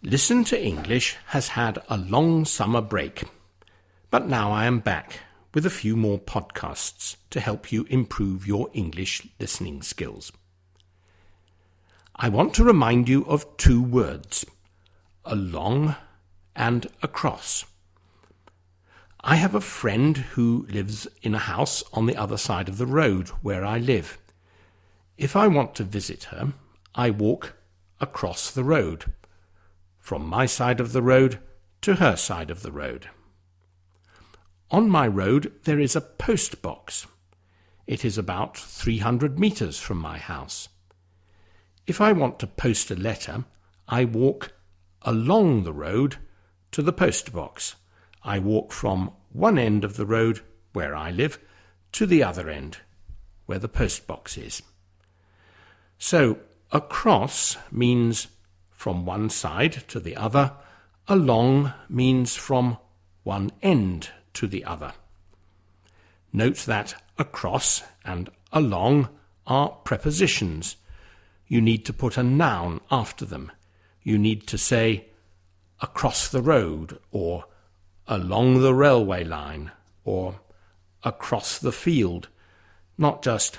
Listen to English has had a long summer break, but now I am back with a few more podcasts to help you improve your English listening skills. I want to remind you of two words, along and across. I have a friend who lives in a house on the other side of the road where I live. If I want to visit her, I walk across the road, from my side of the road to her side of the road. On my road there is a post box. It is about 300 metres from my house. If I want to post a letter, I walk along the road to the post box. I walk from one end of the road, where I live, to the other end, where the post box is. So, across means from one side to the other. Along means from one end to the other. Note that across and along are prepositions. You need to put a noun after them. You need to say across the road, or along the railway line, or across the field, not just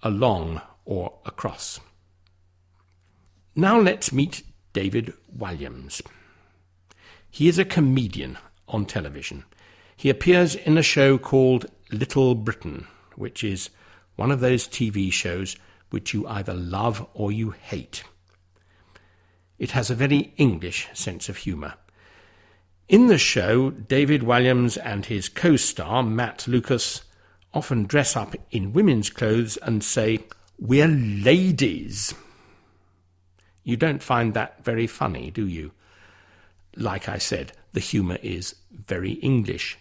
along or across. Now let's meet David Walliams. He is a comedian on television. He appears in a show called Little Britain, which is one of those TV shows which you either love or you hate. It has a very English sense of humour. In the show, David Walliams and his co-star, Matt Lucas, often dress up in women's clothes and say, "We're ladies." You don't find that very funny, do you? Like I said, the humour is very English.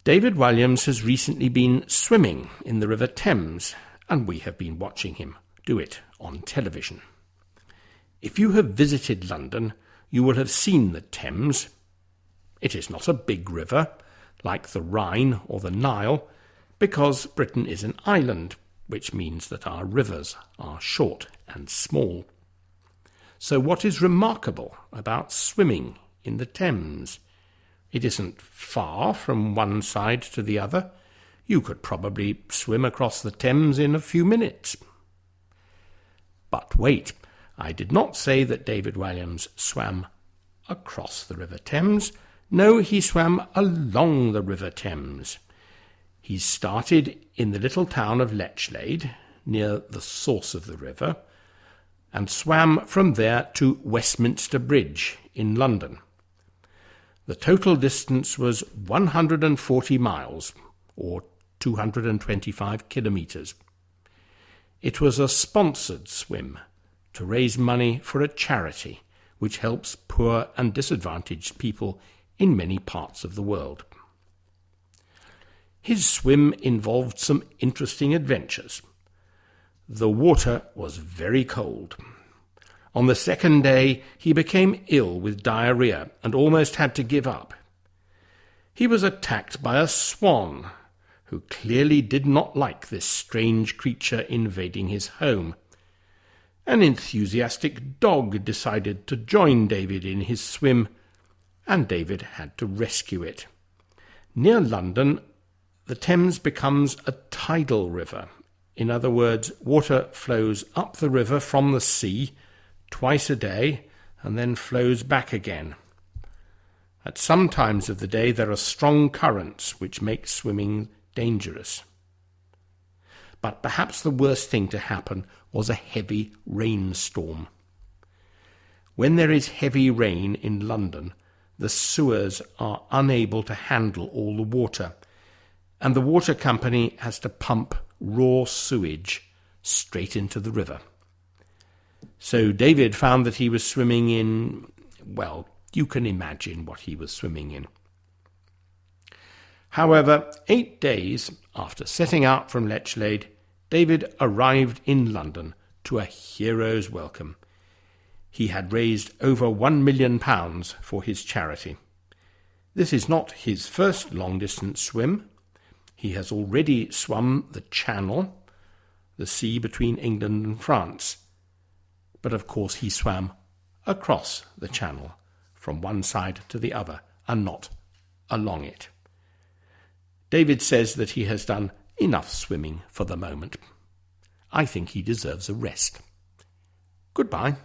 David Walliams has recently been swimming in the River Thames, and we have been watching him do it on television. If you have visited London, you will have seen the Thames. It is not a big river, like the Rhine or the Nile, because Britain is an island, which means that our rivers are short and small. So what is remarkable about swimming in the Thames? It isn't far from one side to the other. You could probably swim across the Thames in a few minutes. But wait, I did not say that David Walliams swam across the River Thames. No, he swam along the River Thames. He started in the little town of Lechlade, near the source of the river, and swam from there to Westminster Bridge in London. The total distance was 140 miles, or 225 kilometres. It was a sponsored swim to raise money for a charity which helps poor and disadvantaged people in many parts of the world. His swim involved some interesting adventures. The water was very cold. On the second day, he became ill with diarrhea and almost had to give up. He was attacked by a swan, who clearly did not like this strange creature invading his home. An enthusiastic dog decided to join David in his swim, and David had to rescue it. Near London, the Thames becomes a tidal river. In other words, water flows up the river from the sea twice a day and then flows back again. At some times of the day there are strong currents which make swimming dangerous. But perhaps the worst thing to happen was a heavy rainstorm. When there is heavy rain in London, the sewers are unable to handle all the water, and the water company has to pump raw sewage straight into the river. So David found that he was swimming in, well, you can imagine what he was swimming in. However, 8 days after setting out from Lechlade, David arrived in London to a hero's welcome. He had raised over £1 million for his charity. This is not his first long-distance swim. He has already swum the Channel, the sea between England and France. But of course he swam across the channel, from one side to the other, and not along it. David says that he has done enough swimming for the moment. I think he deserves a rest. Goodbye.